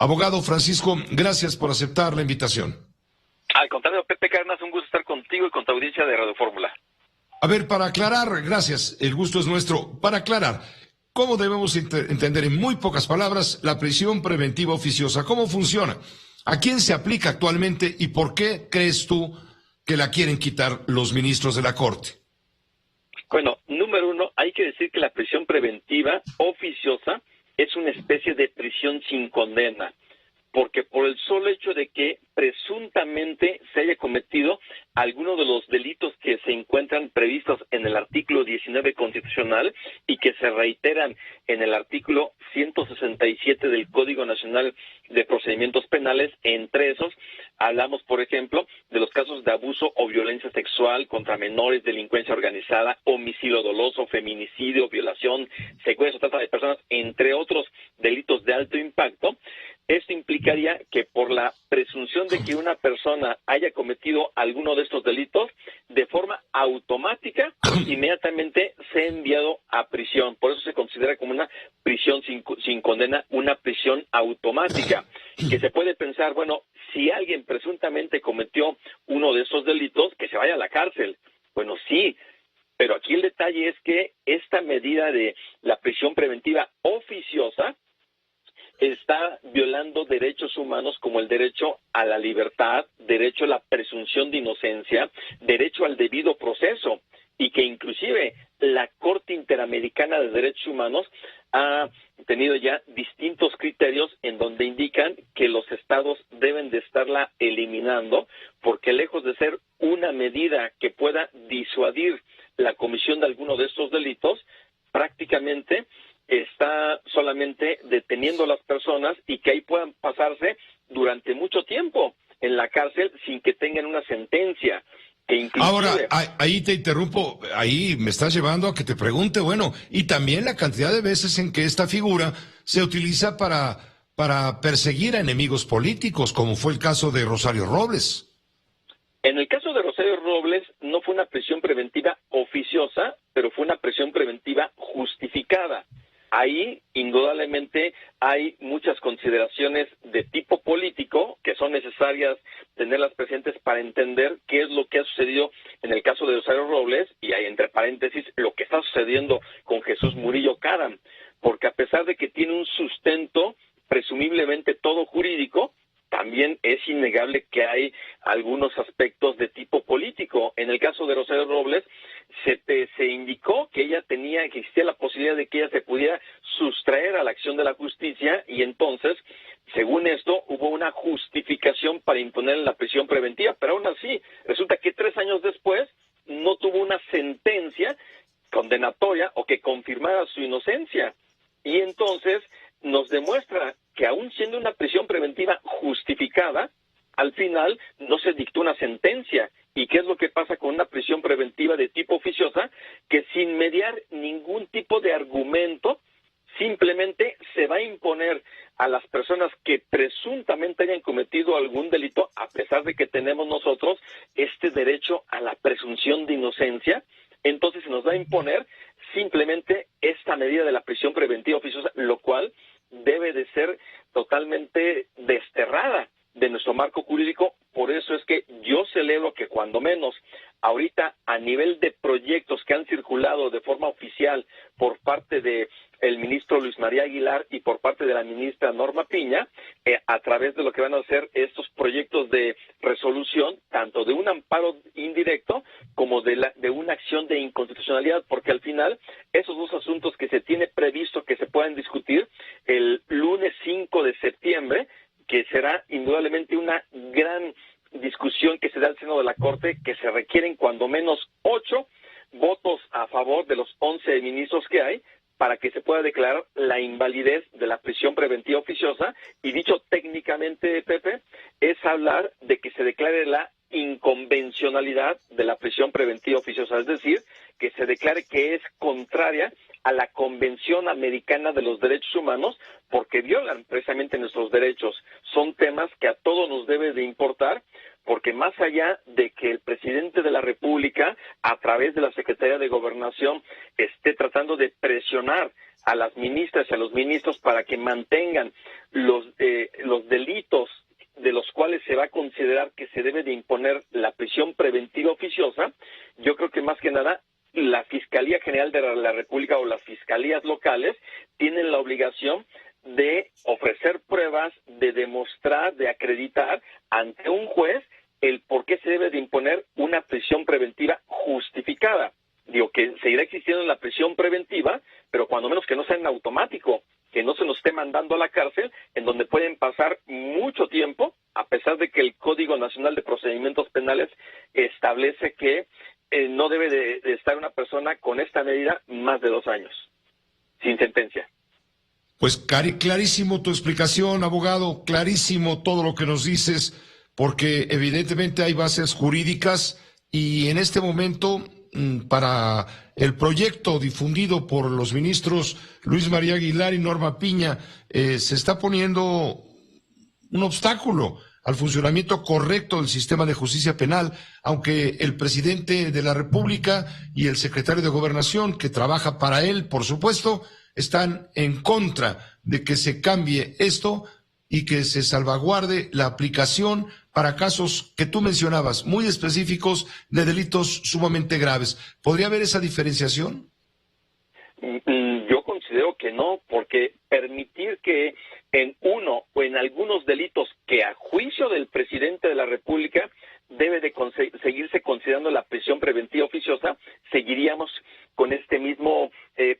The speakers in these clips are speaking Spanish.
Abogado Francisco, gracias por aceptar la invitación. Al contrario, Pepe Cárdenas, un gusto estar contigo y con tu audiencia de Radio Fórmula. A ver, para aclarar, gracias, el gusto es nuestro. Para aclarar, ¿cómo debemos entender en muy pocas palabras la prisión preventiva oficiosa? ¿Cómo funciona? ¿A quién se aplica actualmente y por qué crees tú que la quieren quitar los ministros de la Corte? Bueno, número uno, hay que decir que la prisión preventiva oficiosa es una especie de prisión sin condena, porque por el solo hecho de que presuntamente se haya cometido alguno de los delitos que se encuentran previstos en el artículo 19 constitucional y que se reiteran en el artículo 167 del Código Nacional de Procedimientos Penales, entre esos hablamos, por ejemplo, de los casos de abuso o violencia sexual contra menores, delincuencia organizada, homicidio doloso, feminicidio, violación, secuestro, trata de personas, entre otros delitos de alto impacto. Esto implicaría que por la presunción de que una persona haya cometido alguno de estos delitos, de forma automática, inmediatamente sea enviado a prisión. Por eso se considera como una prisión sin condena, una prisión automática. Que se puede pensar, bueno, si alguien presuntamente cometió uno de esos delitos, que se vaya a la cárcel. Bueno, sí, pero aquí el detalle es que esta medida de la prisión preventiva oficiosa está violando derechos humanos como el derecho a la libertad, derecho a la presunción de inocencia, derecho al debido proceso, y que inclusive la Corte Interamericana de Derechos Humanos ha tenido ya distintos criterios en donde indican que los estados deben de estarla eliminando, porque lejos de ser una medida que pueda disuadir la comisión de alguno de estos delitos, prácticamente está solamente deteniendo a las personas y que ahí puedan pasarse durante mucho tiempo en la cárcel sin que tengan una sentencia. Que inclusive... Ahora, ahí te interrumpo, ahí me estás llevando a que te pregunte, bueno, y también la cantidad de veces en que esta figura se utiliza para perseguir a enemigos políticos, como fue el caso de Rosario Robles. En el caso de Rosario Robles no fue una prisión preventiva oficiosa, pero fue una prisión preventiva justificada. Ahí, indudablemente, hay muchas consideraciones de tipo político que son necesarias tenerlas presentes para entender qué es lo que ha sucedido en el caso de Rosario Robles y hay, entre paréntesis, lo que está sucediendo con Jesús Murillo Caram, porque a pesar de que tiene un sustento presumiblemente todo jurídico, también es innegable que hay algunos aspectos de tipo político. En el caso de Rosario Robles, se indicó que existía la posibilidad de que ella se pudiera sustraer a la acción de la justicia y entonces, según esto, hubo una justificación para imponer la prisión preventiva, pero aún así, resulta que 3 años después no tuvo una sentencia condenatoria o que confirmara su inocencia. Y entonces nos demuestra que aún siendo una prisión preventiva justificada, al final no se dictó una sentencia. ¿Y qué es lo que pasa con una prisión preventiva de tipo oficiosa? Que sin mediar ningún tipo de argumento, simplemente se va a imponer a las personas que presuntamente hayan cometido algún delito, a pesar de que tenemos nosotros este derecho a la presunción de inocencia, entonces se nos va a imponer simplemente esta medida de la prisión preventiva oficiosa, lo cual debe de ser totalmente desterrada de nuestro marco jurídico. Por eso es que yo celebro que cuando menos ahorita a nivel de proyectos que han circulado de forma oficial por parte de el ministro Luis María Aguilar y por parte de la ministra Norma Piña, a través de lo que van a ser estos proyectos de resolución, tanto de un amparo indirecto como de una acción de inconstitucionalidad, porque al final esos dos asuntos que se tiene previsto que se puedan discutir el lunes 5 de septiembre, que será indudablemente una gran discusión que se da al seno de la Corte, que se requieren cuando menos 8 votos a favor de los 11 ministros que hay, para que se pueda declarar la invalidez de la prisión preventiva oficiosa, y dicho técnicamente, Pepe, es hablar de que se declare la inconvencionalidad de la prisión preventiva oficiosa, es decir, que se declare que es contraria a la Convención Americana de los Derechos Humanos, porque violan precisamente nuestros derechos. Son temas que a todos nos debe de importar, porque más allá de que el presidente de la República, a través de la Secretaría de Gobernación, esté tratando de presionar a las ministras y a los ministros para que mantengan los se debe de imponer la prisión preventiva oficiosa, yo creo que más que nada la Fiscalía General de la República o las fiscalías locales tienen la obligación de ofrecer pruebas, de demostrar, de acreditar ante un juez el por qué se debe de imponer una prisión preventiva justificada. Digo que seguirá existiendo la prisión preventiva, pero cuando menos que no sea en automático, que no se nos esté mandando a la cárcel, en donde pueden pasar mucho tiempo, a pesar de que el Código Nacional de Procedimientos Penales establece que no debe de estar una persona con esta medida más de 2 años, sin sentencia. Pues clarísimo tu explicación, abogado, clarísimo todo lo que nos dices, porque evidentemente hay bases jurídicas y en este momento para el proyecto difundido por los ministros Luis María Aguilar y Norma Piña se está poniendo un obstáculo al funcionamiento correcto del sistema de justicia penal, aunque el presidente de la República y el secretario de Gobernación, que trabaja para él, por supuesto, están en contra de que se cambie esto y que se salvaguarde la aplicación para casos que tú mencionabas, muy específicos de delitos sumamente graves. ¿Podría haber esa diferenciación? Yo considero que no, porque permitir que en uno o en algunos delitos que a juicio del presidente de la República debe de seguirse considerando la prisión preventiva oficiosa, seguiríamos con este mismo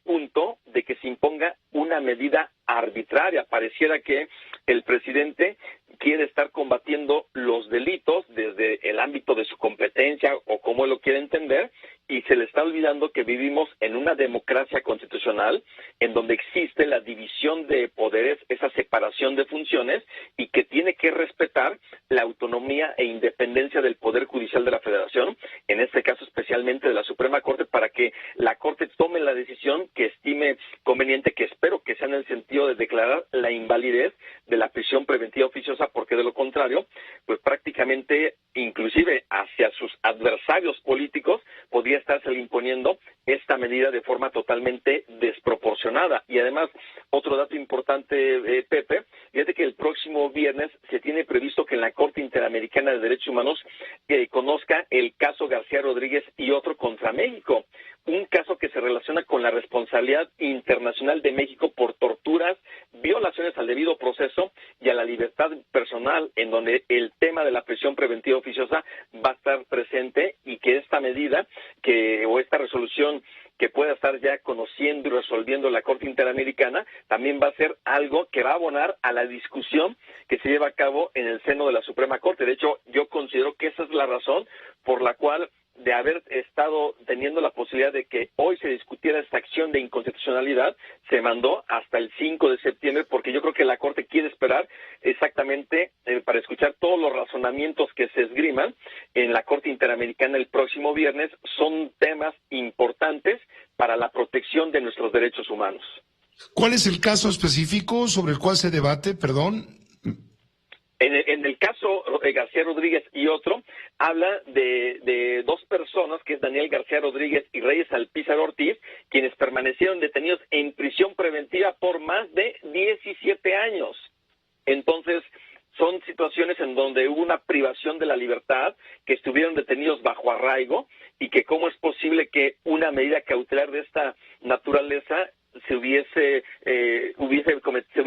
punto de que se imponga una medida arbitraria. Pareciera que el presidente quiere estar combatiendo los delitos desde el ámbito de su competencia o como él lo quiere entender, y se le está olvidando que vivimos en una democracia constitucional en donde existe la división de poderes, esa separación de funciones, y que tiene que respetar la autonomía e independencia del Poder Judicial de la Federación, en este caso especialmente de la Suprema Corte, para que la Corte tome la decisión que estime conveniente, que espero que sea en el sentido de declarar la invalidez de la prisión preventiva oficiosa, porque de lo contrario, pues prácticamente, inclusive hacia sus adversarios políticos, podría estarse imponiendo esta medida de forma totalmente desproporcionada. Y además, otro dato importante, Pepe, fíjate que el próximo viernes se tiene previsto que en la Corte Interamericana de Derechos Humanos conozca el caso García Rodríguez y otro contra México, un caso que se relaciona con la responsabilidad internacional de México por torturas, violaciones al debido proceso y a la libertad personal, en donde el tema de la prisión preventiva oficiosa va a estar presente, y que esta medida o esta resolución que pueda estar ya conociendo y resolviendo la Corte Interamericana también va a ser algo que va a abonar a la discusión que se lleva a cabo en el seno de la Suprema Corte. De hecho, yo considero que esa es la razón por la cual, de haber estado teniendo la posibilidad de que hoy se discutiera esta acción de inconstitucionalidad, se mandó hasta el 5 de septiembre, porque yo creo que la Corte quiere esperar exactamente para escuchar todos los razonamientos que se esgriman en la Corte Interamericana el próximo viernes. Son temas importantes para la protección de nuestros derechos humanos. ¿Cuál es el caso específico sobre el cual se debate? Perdón. En el caso García Rodríguez y otro, habla de 2 personas, que es Daniel García Rodríguez y Reyes Alpizar Ortiz, quienes permanecieron detenidos en prisión preventiva por más de 17 años. Entonces, son situaciones en donde hubo una privación de la libertad, que estuvieron detenidos bajo arraigo, y que cómo es posible que una medida cautelar de esta naturaleza se hubiese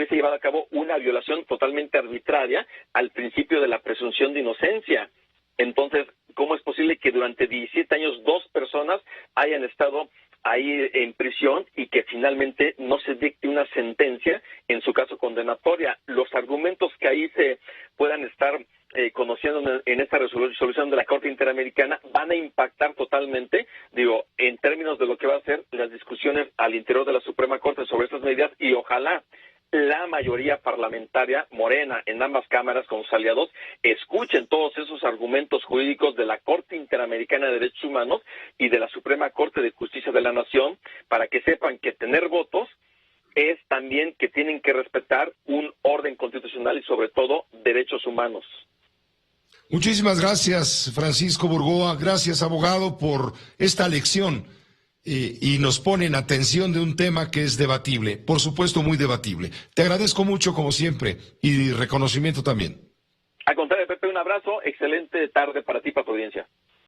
llevado a cabo una violación totalmente arbitraria al principio de la presunción de inocencia. Entonces, ¿cómo es posible que durante 17 años 2 personas hayan estado ahí en prisión y que finalmente no se dicte una sentencia en su caso condenatoria? Los argumentos que ahí se puedan estar conociendo en esta resolución de la Corte Interamericana van a impactar totalmente, en términos de lo que va a ser las discusiones al interior de la Suprema Corte sobre estas medidas, y ojalá la mayoría parlamentaria, Morena, en ambas cámaras con sus aliados, escuchen todos esos argumentos jurídicos de la Corte Interamericana de Derechos Humanos y de la Suprema Corte de Justicia de la Nación, para que sepan que tener votos es también que tienen que respetar un orden constitucional y sobre todo derechos humanos. Muchísimas gracias, Francisco Burgoa. Gracias, abogado, por esta lección. Y nos pone en atención de un tema que es debatible, por supuesto muy debatible. Te agradezco mucho, como siempre, y reconocimiento también. Al contrario. Pepe, un abrazo, excelente tarde para ti, para tu audiencia.